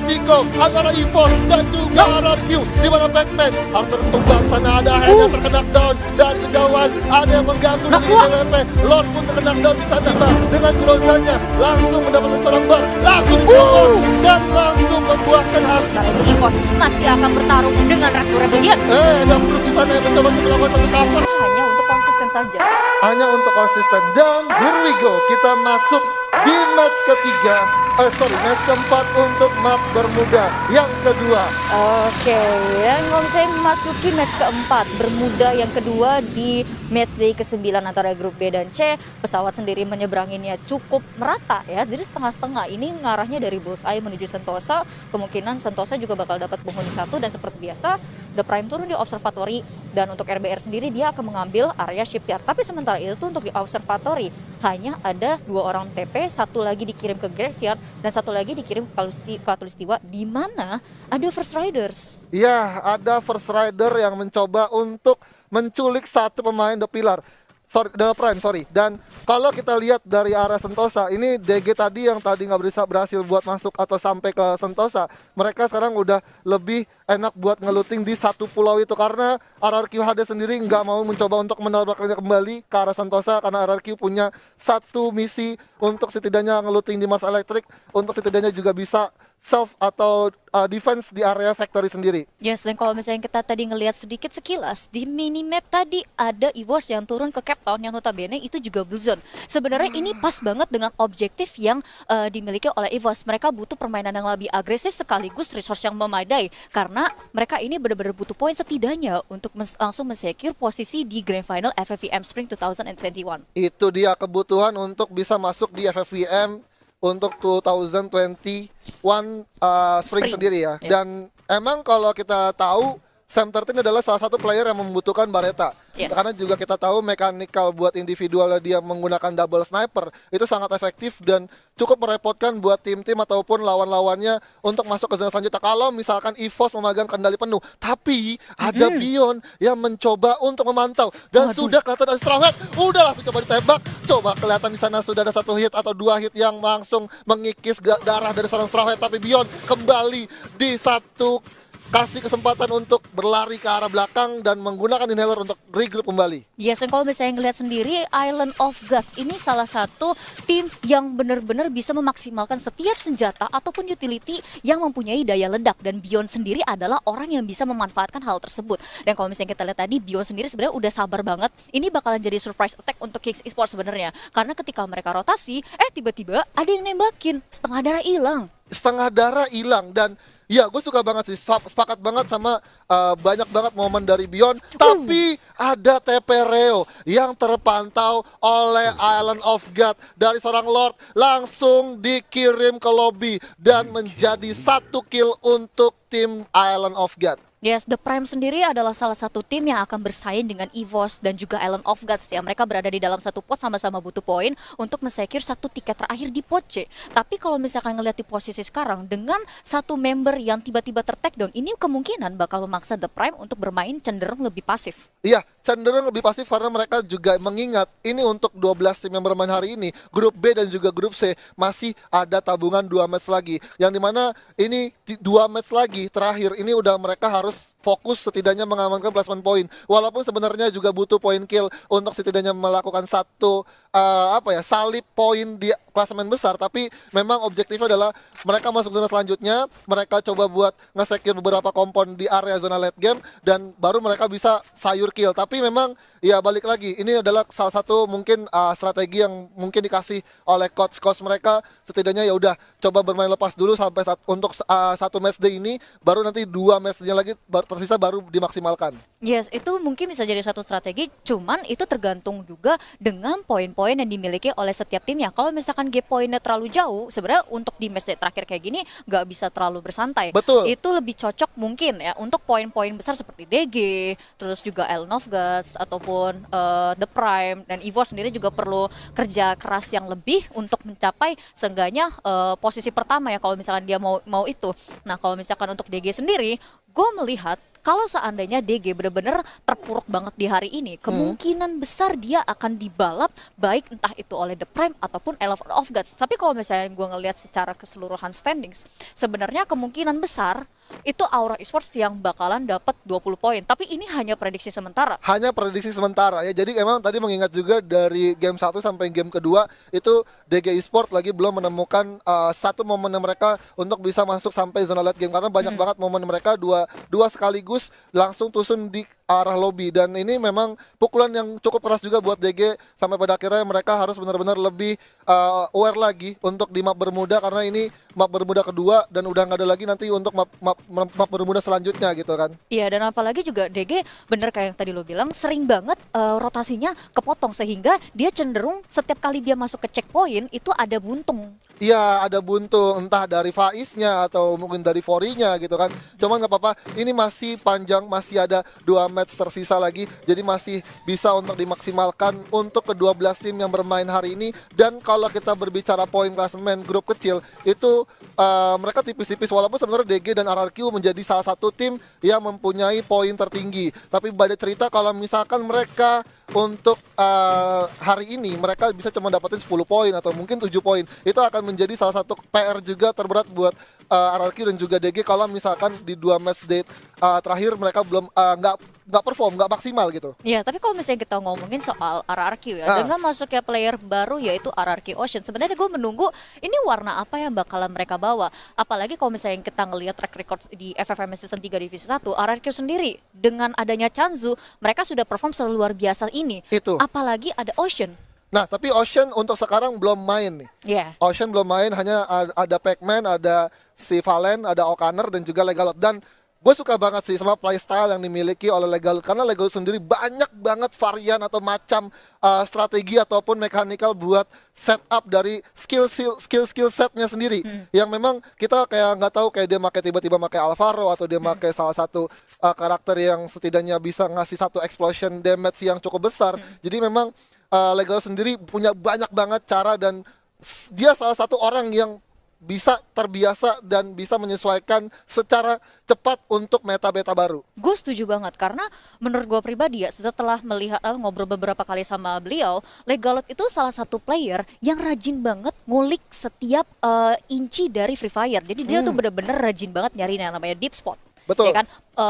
resiko antara EVOS dan juga RRQ, di mana Batman harus tertumbang. Sana ada Hen yang terkena down dari kejauhan, ada yang mengganggu dari DWP. Lord pun terkena down di sana. Nah, dengan Grozanya langsung mendapatkan seorang bar, langsung dicopot dan langsung membuahkan hasil. Sementara itu EVOS masih akan bertarung dengan Ratu Rebellion. Ada Bruce di sana yang mencoba untuk melakukan satu cover. Hanya untuk konsisten saja. Hanya untuk konsisten. Dan here we go, kita masuk di match ketiga, match keempat untuk map Bermuda yang kedua. Oke, dan kalau misalnya memasuki match keempat, Bermuda yang kedua di match day ke-9 antara grup B dan C, pesawat sendiri menyeberanginya cukup merata ya, jadi setengah-setengah. Ini ngarahnya dari Bullseye menuju Sentosa, kemungkinan Sentosa juga bakal dapat penghuni satu, dan seperti biasa, The Prime turun di observatory, dan untuk RBR sendiri dia akan mengambil area shipyard. Tapi sementara itu tuh untuk di observatory, hanya ada 2 orang TP, satu lagi dikirim ke graveyard, dan satu lagi dikirim ke Katulistiwa, di mana ada First Riders. Ya, ada First Rider yang mencoba untuk menculik satu pemain The Prime. Dan kalau kita lihat dari area Sentosa, ini DG tadi yang tadi nggak berhasil buat masuk atau sampai ke Sentosa, mereka sekarang udah lebih enak buat ngeluting di satu pulau itu, karena RRQ HD sendiri nggak mau mencoba untuk menabraknya kembali ke arah Sentosa, karena RRQ punya satu misi untuk setidaknya ngeluting di Mars Electric, untuk setidaknya juga bisa self atau defense di area factory sendiri. Yes, dan kalau misalnya kita tadi ngelihat sedikit sekilas di minimap tadi ada EVOS yang turun ke Cape Town yang notabene itu juga blue zone. Sebenarnya ini pas banget dengan objektif yang dimiliki oleh EVOS. Mereka butuh permainan yang lebih agresif sekaligus resource yang memadai, karena mereka ini benar-benar butuh poin setidaknya untuk langsung mensecure posisi di Grand Final FFVM Spring 2021. Itu dia kebutuhan untuk bisa masuk di FFVM untuk 2021 Spring sendiri ya. Dan emang kalau kita tahu Sam 13 adalah salah satu player yang membutuhkan Baretta. Yes. Karena juga kita tahu mekanikal buat individual dia menggunakan double sniper itu sangat efektif dan cukup merepotkan buat tim-tim ataupun lawan-lawannya untuk masuk ke zona selanjutnya. Kalau misalkan EVOS memegang kendali penuh, tapi ada Bion yang mencoba untuk memantau dan sudah kelihatan ada Straw Hat, udah langsung coba ditembak. Coba kelihatan di sana sudah ada 1 hit atau 2 hit yang langsung mengikis darah dari seorang Straw Hat, tapi Bion kembali di satu kasih kesempatan untuk berlari ke arah belakang dan menggunakan inhaler untuk regroup kembali. Yes, dan kalau misalnya ngelihat sendiri Island of Gods ini salah satu tim yang benar-benar bisa memaksimalkan setiap senjata ataupun utility yang mempunyai daya ledak, dan Bion sendiri adalah orang yang bisa memanfaatkan hal tersebut. Dan kalau misalnya kita lihat tadi, Bion sendiri sebenarnya udah sabar banget. Ini bakalan jadi surprise attack untuk Kings Esports sebenarnya, karena ketika mereka rotasi, tiba-tiba ada yang nembakin, setengah darah hilang. Dan ya, gue suka banget sih, sepakat banget sama banyak banget momen dari Bion. Tapi ada TP Reo yang terpantau oleh Island of God dari seorang Lord, langsung dikirim ke lobby dan menjadi 1 kill untuk tim Island of God. Yes, The Prime sendiri adalah salah satu tim yang akan bersaing dengan EVOS dan juga Island of Gods ya. Mereka berada di dalam satu pot, sama-sama butuh poin untuk mensecure 1 tiket terakhir di pot C. Tapi kalau misalkan ngelihat di posisi sekarang, dengan 1 member yang tiba-tiba ter-takedown, ini kemungkinan bakal memaksa The Prime untuk bermain cenderung lebih pasif. Iya, cenderung lebih pasif karena mereka juga mengingat ini untuk 12 tim yang bermain hari ini, grup B dan juga grup C masih ada tabungan 2 match lagi, yang dimana ini 2 match lagi terakhir ini udah mereka harus fokus setidaknya mengamankan placement point, walaupun sebenarnya juga butuh point kill untuk setidaknya melakukan satu salib poin di klasemen besar. Tapi memang objektifnya adalah mereka masuk zona selanjutnya, mereka coba buat nge-secure beberapa kompon di area zona late game dan baru mereka bisa sayur kill. Tapi memang ya balik lagi, ini adalah salah satu mungkin strategi yang mungkin dikasih oleh coach mereka, setidaknya ya udah coba bermain lepas dulu sampai untuk 1 match day ini, baru nanti 2 matchnya lagi tersisa baru dimaksimalkan. Yes, itu mungkin bisa jadi satu strategi, cuman itu tergantung juga dengan poin-poin yang dimiliki oleh setiap timnya. Kalau misalkan gap poinnya terlalu jauh, sebenarnya untuk di match terakhir kayak gini nggak bisa terlalu bersantai. Betul. Itu lebih cocok mungkin ya untuk poin-poin besar seperti DG, terus juga Island of Gods ataupun The Prime, dan EVOS sendiri juga perlu kerja keras yang lebih untuk mencapai seenggaknya posisi pertama ya kalau misalkan dia mau itu. Nah, kalau misalkan untuk DG sendiri, Gue melihat kalau seandainya DG benar-benar terpuruk banget di hari ini, kemungkinan besar dia akan dibalap baik entah itu oleh The Prime ataupun Eleven of Gods. Tapi kalau misalnya gue ngelihat secara keseluruhan standings, sebenarnya kemungkinan besar itu Aura Esports yang bakalan dapat 20 poin. Tapi ini hanya prediksi sementara. Hanya prediksi sementara ya. Jadi emang tadi mengingat juga dari game 1 sampai game kedua itu DG Esports lagi belum menemukan satu momen mereka untuk bisa masuk sampai zona late game, karena banyak banget momen mereka dua sekaligus langsung tusun di arah lobby, dan ini memang pukulan yang cukup keras juga buat DG sampai pada akhirnya mereka harus benar-benar lebih aware lagi untuk di map Bermuda, karena ini map Bermuda kedua dan udah nggak ada lagi nanti untuk map Bermuda selanjutnya gitu kan. Iya, dan apalagi juga DG bener kayak yang tadi lo bilang sering banget rotasinya kepotong sehingga dia cenderung setiap kali dia masuk ke checkpoint itu ada buntung. Iya, ada buntu entah dari Faiznya atau mungkin dari Forinya gitu kan. Cuman nggak apa-apa, ini masih panjang, masih ada 2 match tersisa lagi, jadi masih bisa untuk dimaksimalkan untuk kedua belas tim yang bermain hari ini. Dan kalau kita berbicara poin klasemen grup kecil itu mereka tipis-tipis, walaupun sebenarnya DG dan RRQ menjadi salah satu tim yang mempunyai poin tertinggi. Tapi banyak cerita kalau misalkan mereka untuk hari ini mereka bisa cuma dapetin 10 poin atau mungkin 7 poin, itu akan menjadi salah satu PR juga terberat buat RRQ dan juga DG kalau misalkan di 2 match date terakhir mereka belum nggak perform, nggak maksimal gitu. Iya, tapi kalau misalnya kita ngomongin soal RRQ ya, dengan masuknya player baru yaitu RRQ Ocean, sebenarnya gue menunggu ini warna apa yang bakalan mereka bawa. Apalagi kalau misalnya kita ngelihat track record di FFM Season 3 Divisi 1, RRQ sendiri dengan adanya Chanzu, mereka sudah perform seluar biasa ini. Itu. Apalagi ada Ocean. Nah, tapi Ocean untuk sekarang belum main nih. Iya. Ocean belum main, hanya ada Pac-Man, ada si Valen, ada O'Connor dan juga Legalot. Dan gue suka banget sih sama playstyle yang dimiliki oleh Legalot, karena Legalot sendiri banyak banget varian atau macam strategi ataupun mechanical buat setup dari skill setnya sendiri, yang memang kita kayak nggak tahu, kayak dia pakai tiba-tiba pakai Alvaro atau dia pakai salah satu karakter yang setidaknya bisa ngasih satu explosion damage yang cukup besar. Jadi memang Legalot sendiri punya banyak banget cara, dan dia salah satu orang yang bisa terbiasa dan bisa menyesuaikan secara cepat untuk meta-meta baru. Gue setuju banget karena menurut gue pribadi ya, setelah melihat ngobrol beberapa kali sama beliau, Legalot itu salah satu player yang rajin banget ngulik setiap inci dari Free Fire. Jadi dia tuh bener-bener rajin banget nyari yang namanya deep spot. Betul. Ya kan,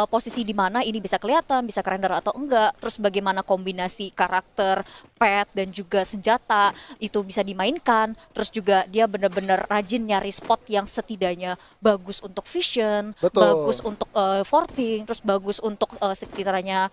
posisi di mana ini bisa kelihatan, bisa kerender atau enggak, terus bagaimana kombinasi karakter, pet dan juga senjata itu bisa dimainkan, terus juga dia benar-benar rajin nyari spot yang setidaknya bagus untuk vision, Betul. bagus untuk forting, terus bagus untuk sekitarnya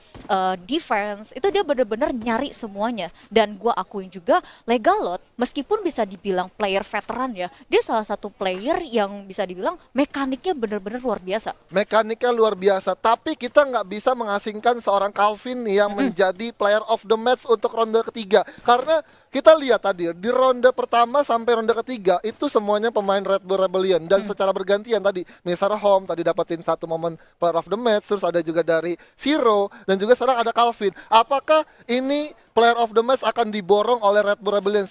defense. Itu dia benar-benar nyari semuanya. Dan gua akuin juga Legalot meskipun bisa dibilang player veteran ya, dia salah satu player yang bisa dibilang mekaniknya benar-benar luar biasa. Mekaniknya luar biasa, tapi kita nggak bisa mengasingkan seorang Calvin yang menjadi player of the match untuk ronde ketiga. Karena kita lihat tadi di ronde pertama sampai ronde ketiga itu semuanya pemain Red Bull Rebellion, dan secara bergantian tadi Misara Home tadi dapetin satu momen player of the match, terus ada juga dari Zero dan juga sekarang ada Calvin. Apakah ini player of the match akan diborong oleh Red Bull Rebellion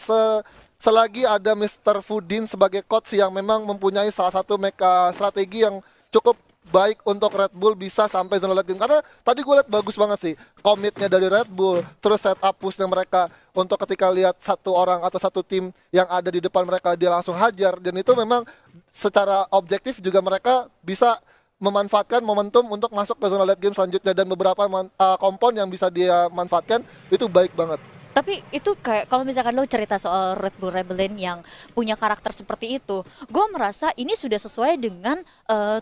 selagi ada Mr. Foodin sebagai coach yang memang mempunyai salah satu meka strategi yang cukup baik untuk Red Bull bisa sampai zona late game? Karena tadi gue lihat bagus banget sih komitnya dari Red Bull, terus setup pushnya mereka untuk ketika lihat satu orang atau satu tim yang ada di depan mereka dia langsung hajar, dan itu memang secara objektif juga mereka bisa memanfaatkan momentum untuk masuk ke zona late game selanjutnya, dan beberapa kompon yang bisa dia manfaatkan itu baik banget. Tapi itu kayak kalau misalkan lo cerita soal Red Bull Rebellion yang punya karakter seperti itu, gue merasa ini sudah sesuai dengan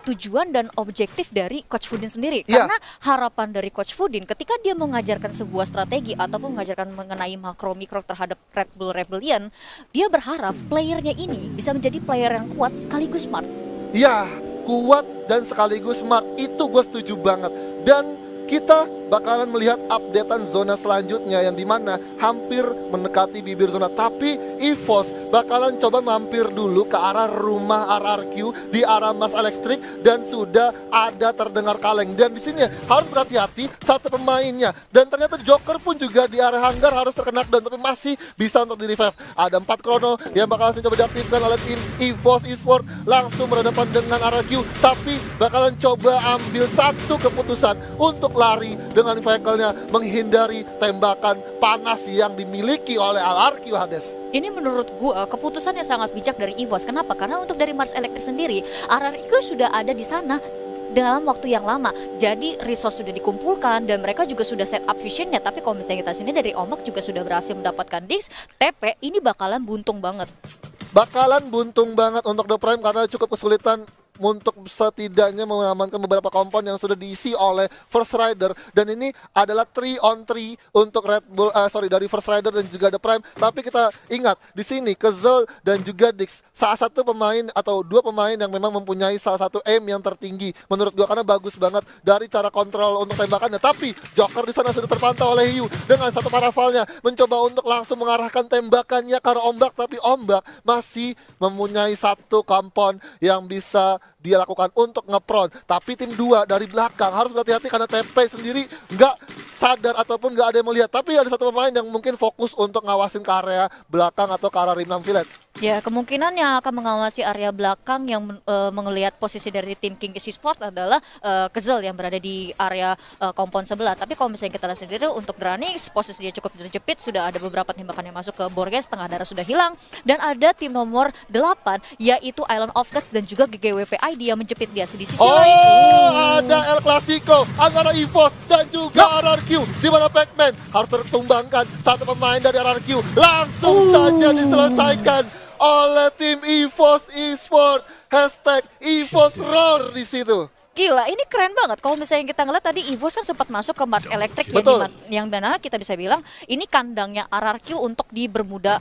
tujuan dan objektif dari Coach Foodin sendiri. Yeah. Karena harapan dari Coach Foodin ketika dia mengajarkan sebuah strategi ataupun mengajarkan mengenai makro-mikro terhadap Red Bull Rebellion, dia berharap playernya ini bisa menjadi player yang kuat sekaligus smart. Iya, kuat dan sekaligus smart, itu gue setuju banget. Dan kita bakalan melihat updatean zona selanjutnya yang dimana hampir mendekati bibir zona. Tapi EVOS bakalan coba mampir dulu ke arah rumah RRQ di arah Mars Electric dan sudah ada terdengar kaleng. Dan di sini harus berhati-hati satu pemainnya. Dan ternyata Joker pun juga di area hanggar harus terkena down, tapi masih bisa untuk di revive. Ada 4 chrono yang bakal langsung coba diaktifkan oleh tim EVOS Esports, langsung berhadapan dengan RRQ, tapi bakalan coba ambil satu keputusan untuk lari dengan vehicle-nya, menghindari tembakan panas yang dimiliki oleh RRQ Hades. Ini menurut gua keputusan yang sangat bijak dari EVOS. Kenapa? Karena untuk dari Mars Electric sendiri, RRQ sudah ada di sana dalam waktu yang lama. Jadi resource sudah dikumpulkan dan mereka juga sudah set up visionnya. Tapi kalau misalnya kita sini dari Omak juga sudah berhasil mendapatkan Dix, TP, ini bakalan buntung banget. Bakalan buntung banget untuk The Prime karena cukup kesulitan untuk setidaknya mengamankan beberapa kompon yang sudah diisi oleh First Rider. Dan ini adalah 3 on 3 untuk Red Bull, dari First Rider dan juga The Prime. Tapi kita ingat di sini Kezel dan juga Dix, salah satu pemain atau dua pemain yang memang mempunyai salah satu aim yang tertinggi menurut gua, karena bagus banget dari cara kontrol untuk tembakannya. Tapi Joker di sana sudah terpantau oleh Hiu dengan satu parafalnya mencoba untuk langsung mengarahkan tembakannya ke arah Ombak, tapi Ombak masih mempunyai satu kompon yang bisa dia lakukan untuk ngepron. Tapi tim 2 dari belakang harus berhati-hati karena TP sendiri nggak sadar ataupun nggak ada yang melihat. Tapi ada satu pemain yang mungkin fokus untuk ngawasin ke area belakang atau ke arah Rim 6 Village. Ya, kemungkinan yang akan mengawasi area belakang yang melihat posisi dari tim King Esports adalah Kezel yang berada di area kompon sebelah. Tapi kalau misalnya kita lihat sendiri untuk Dranix, posisinya cukup terjepit, sudah ada beberapa tembakan yang masuk ke Borges, tengah darah sudah hilang. Dan ada tim nomor 8 yaitu Island of Gods dan juga GGWP ID yang menjepit dia di sisi lain. Ada El Clasico antara EVOS dan juga RRQ, di mana Pac-Man harus tertumbangkan satu pemain dari RRQ. Langsung saja diselesaikan oleh tim EVOS Esports. Hashtag EVOS Roar di situ. Gila, ini keren banget. Kalau misalnya kita ngeliat tadi EVOS kan sempat masuk ke Mars Electric ya, yang mana kita bisa bilang ini kandangnya RRQ untuk di Bermuda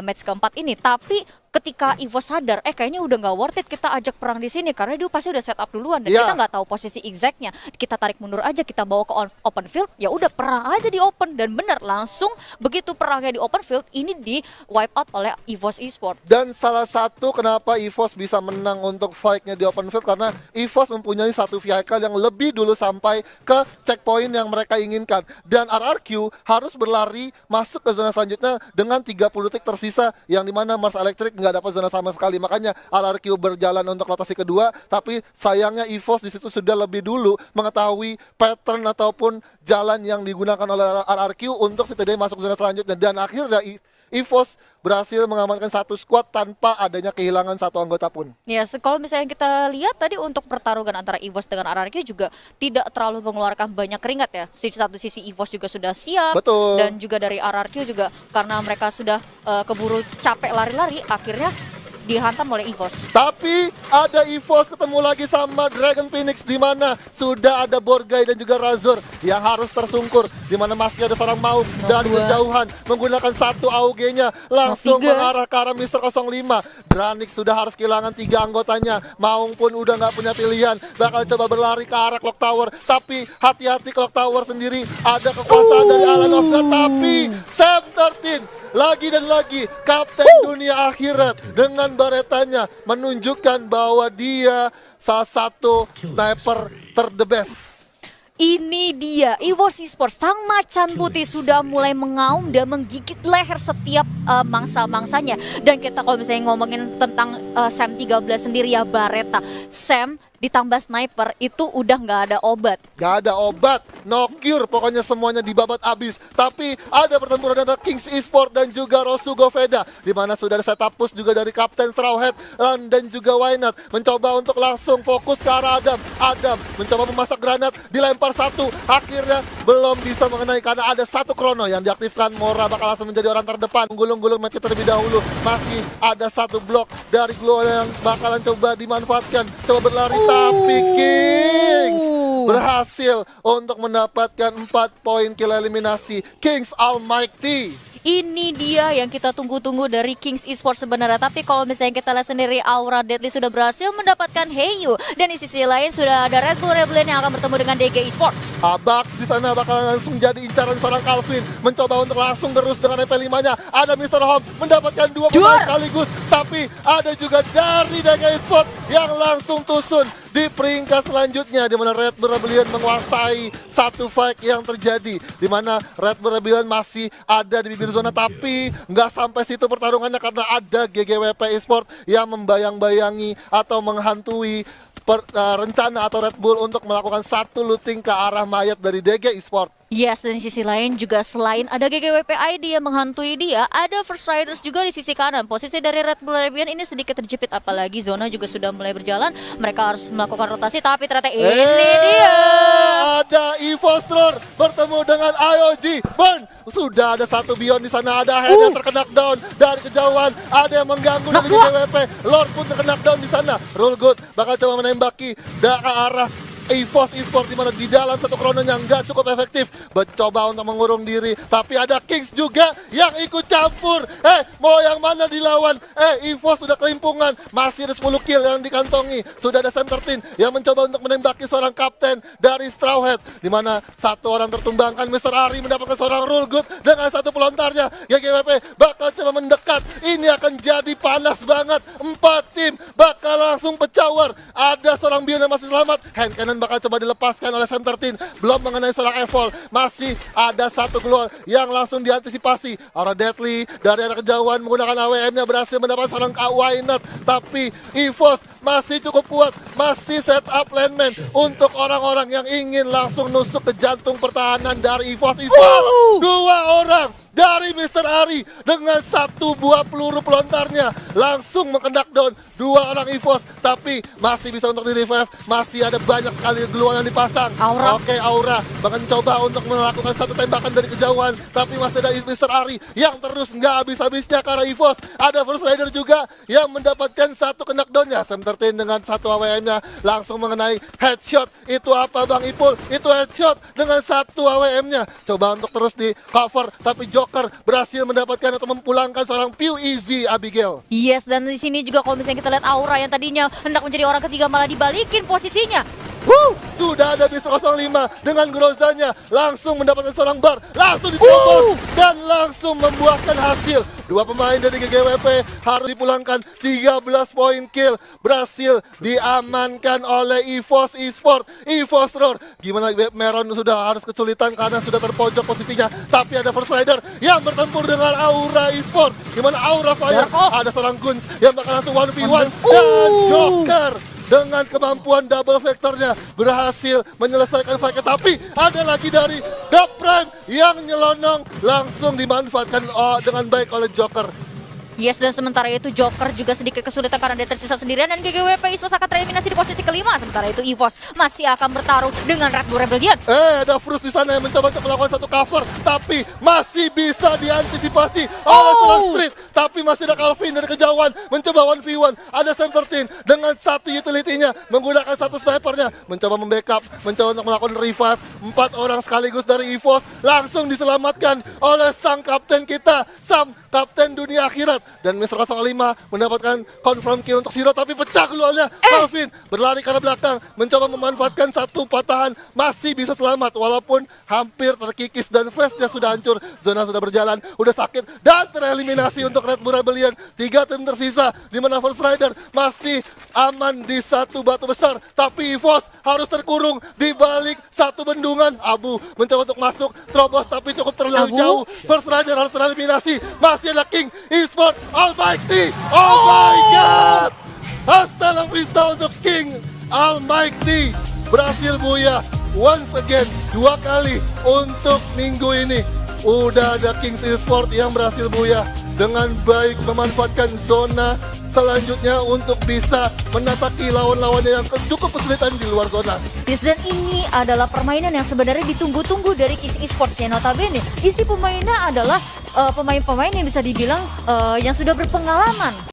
match keempat ini. Tapi ketika EVOS sadar, kayaknya udah nggak worth it kita ajak perang di sini karena dia pasti udah set up duluan dan kita nggak tahu posisi exactnya. Kita tarik mundur aja, kita bawa ke open field, ya udah perang aja di open. Dan bener, langsung begitu perangnya di open field ini di wipe out oleh EVOS Esports. Dan salah satu kenapa EVOS bisa menang untuk fight-nya di open field karena EVOS mempunyai satu vehicle yang lebih dulu sampai ke checkpoint yang mereka inginkan. Dan RRQ harus berlari masuk ke zona selanjutnya dengan 30 detik tersisa, yang dimana Mars Electric nggak dapat zona sama sekali. Makanya RRQ berjalan untuk rotasi kedua, tapi sayangnya EVOS di situ sudah lebih dulu mengetahui pattern ataupun jalan yang digunakan oleh RRQ untuk setidaknya masuk zona selanjutnya. Dan akhirnya EVOS berhasil mengamankan satu squad tanpa adanya kehilangan satu anggota pun. Ya, kalau misalnya kita lihat tadi untuk pertarungan antara EVOS dengan RRQ juga tidak terlalu mengeluarkan banyak keringat ya. Di satu sisi EVOS juga sudah siap. Betul. Dan juga dari RRQ juga karena mereka sudah keburu capek lari-lari, akhirnya dihantam oleh EVOS. Tapi ada EVOS ketemu lagi sama Dragon Phoenix, di mana sudah ada Borgai dan juga Razor yang harus tersungkur, di mana masih ada seorang Maung dari kejauhan menggunakan satu AUG-nya langsung mengarah ke arah Mr. 05. Dranix sudah harus kehilangan 3 anggotanya. Maung pun udah nggak punya pilihan, bakal coba berlari ke arah Clock Tower. Tapi hati-hati, Clock Tower sendiri ada kekuasaan dari Island of God. Tapi Sam 13 lagi dan lagi kapten dunia akhirat dengan baretanya menunjukkan bahwa dia salah satu sniper the best. Ini dia EVOS Esports, sang macan putih sudah mulai mengaum dan menggigit leher setiap mangsa-mangsanya. Dan kita kalau misalnya ngomongin tentang Sam 13 sendiri ya, Bareta, Sam ditambah sniper itu udah nggak ada obat. Nggak ada obat, no cure, pokoknya semuanya dibabat abis. Tapi ada pertempuran antara Kings Esports dan juga Rosugo Veda, di mana sudah ada setup push juga dari Kapten Strawhead dan juga Wynut mencoba untuk langsung fokus ke arah Adam. Adam mencoba memasak granat, dilempar satu, akhirnya belum bisa mengenai karena ada satu krono yang diaktifkan. Mora bakal langsung menjadi orang terdepan, gulung-gulung match terlebih dahulu. Masih ada satu blok dari Glow yang bakalan coba dimanfaatkan, coba berlari. Tapi Kings berhasil untuk mendapatkan 4 poin kill eliminasi. Kings Almighty. Ini dia yang kita tunggu-tunggu dari Kings Esports sebenarnya. Tapi kalau misalnya kita lihat sendiri, Aura Deadly sudah berhasil mendapatkan Heiyu, dan di sisi lain sudah ada Red Bull Rebellion yang akan bertemu dengan DG Esports. Abax di sana bakal langsung jadi incaran seorang Calvin, mencoba untuk langsung terus dengan EP5-nya. Ada Mr. Home mendapatkan dua pemain sekaligus, tapi ada juga dari DG Esports yang langsung tusun di peringkat selanjutnya, di mana Red Bull Rebellion menguasai satu fight yang terjadi, di mana Red Bull Rebellion masih ada di bibir zona, tapi nggak sampai situ pertarungannya karena ada GGWP Esports yang membayang-bayangi atau menghantui rencana atau Red Bull untuk melakukan satu looting ke arah mayat dari DG Esports. Yes, dan di sisi lain juga selain ada GGWP ID yang menghantui dia, ada First Riders juga di sisi kanan. Posisi dari Red Bull Rebellion ini sedikit terjepit, apalagi zona juga sudah mulai berjalan. Mereka harus melakukan rotasi, tapi ternyata ini dia. Ada EVOSROR bertemu dengan IOG Burn. Sudah ada satu Beyond di sana, ada Head yang terkena down dari kejauhan, ada yang mengganggu dari GGWP. Lord pun terkena down di sana. Rule Good bakal coba menembaki ke arah EVOS Esports, di mana di dalam satu krononya nggak cukup efektif, mencoba untuk mengurung diri, tapi ada Kings juga yang ikut campur. Mau yang mana dilawan? EVOS sudah kelimpungan, masih ada 10 kill yang dikantongi. Sudah ada Sam 13 yang mencoba untuk menembaki seorang kapten dari Straw Hat, di mana satu orang tertumbangkan. Mr. Ari mendapatkan seorang Rule Good dengan satu pelontarnya. GGWP bakal coba mendekat. Ini akan jadi panas banget. 4 tim bakal langsung pecah war. Ada seorang Bion yang masih selamat. Hand cannon bakal coba dilepaskan oleh Sam 13, belum mengenai seorang Evol. Masih ada satu keluar yang langsung diantisipasi. Aura Deadly dari arah kejauhan menggunakan AWM-nya berhasil mendapat seorang Why Not, tapi EVOS masih cukup kuat, masih set up landman untuk orang-orang yang ingin langsung nusuk ke jantung pertahanan dari EVOS Esports. Dua orang dari Mr. Ari dengan satu buah peluru pelontarnya langsung mengendak down dua orang EVOS, tapi masih bisa untuk di revive. Masih ada banyak sekali geluan yang dipasang. Oke, Aura bahkan coba untuk melakukan satu tembakan dari kejauhan, tapi masih ada Mr. Ari yang terus nggak habis-habisnya ke arah EVOS. Ada First Rider juga yang mendapatkan satu kendak downnya. Sam 13 dengan satu AWM-nya langsung mengenai headshot. Itu apa Bang Ipul? Itu headshot dengan satu AWM-nya. Coba untuk terus di cover, tapi Joker berhasil mendapatkan atau memulangkan seorang Pew Easy Abigail. Yes, dan di sini juga kalau misalnya kita lihat Aura yang tadinya hendak menjadi orang ketiga malah dibalikin posisinya. Sudah ada Mr. 05 dengan Grozanya langsung mendapatkan seorang bar, langsung diterobos dan langsung membuahkan hasil. Dua pemain dari GGWP harus dipulangkan. 13 poin kill berhasil diamankan oleh EVOS Esports. EVOSROR, gimana Meron sudah harus kesulitan karena sudah terpojok posisinya, tapi ada First Rider yang bertempur dengan Aura Esports, gimana Aura Fire, ada seorang Guns yang bakal langsung 1v1 dan Joker dengan kemampuan double vektornya berhasil menyelesaikan fight-nya, tapi ada lagi dari The Prime yang nyelonong langsung dimanfaatkan dengan baik oleh Joker. Yes, dan sementara itu Joker juga sedikit kesulitan karena dia tersisa sendirian, dan GGWP Esports akan tereliminasi di posisi kelima. Sementara itu EVOS masih akan bertarung dengan Red Bull Rebellion. Ada Frus di sana yang mencoba untuk melakukan satu cover, tapi masih bisa diantisipasi oleh seorang Street. Tapi masih ada Calvin dari kejauhan mencoba 1v1. Ada Sam 13 dengan satu utility-nya menggunakan satu snipernya, mencoba membackup, mencoba untuk melakukan revive. 4 orang sekaligus dari EVOS langsung diselamatkan oleh sang kapten kita, Sam, kapten dunia akhirat. Dan Mr. 05 mendapatkan confirm kill untuk Zero, tapi pecah keluarnya. Calvin berlari ke arah belakang, mencoba memanfaatkan satu patahan, masih bisa selamat walaupun hampir terkikis dan face-nya sudah hancur. Zona sudah berjalan, udah sakit dan tereliminasi untuk Red Bull Rebellion. 3 tim tersisa, di mana First Rider masih aman di satu batu besar, tapi EVOS harus terkurung di balik satu bendungan abu. Mencoba untuk masuk, terobos tapi cukup terlalu jauh. First Rider harus tereliminasi. Masih ada King Esports Almighty. Oh my god, hasta la vista untuk King Almighty. Berhasil buya once again, 2 kali untuk minggu ini. Udah ada King Esports yang berhasil buya dengan baik, memanfaatkan zona selanjutnya untuk bisa menataki lawan-lawannya yang cukup kesulitan di luar zona. Yes, dan ini adalah permainan yang sebenarnya ditunggu-tunggu dari Kings Esports ya. Notabene isi pemainnya adalah pemain-pemain yang bisa dibilang yang sudah berpengalaman.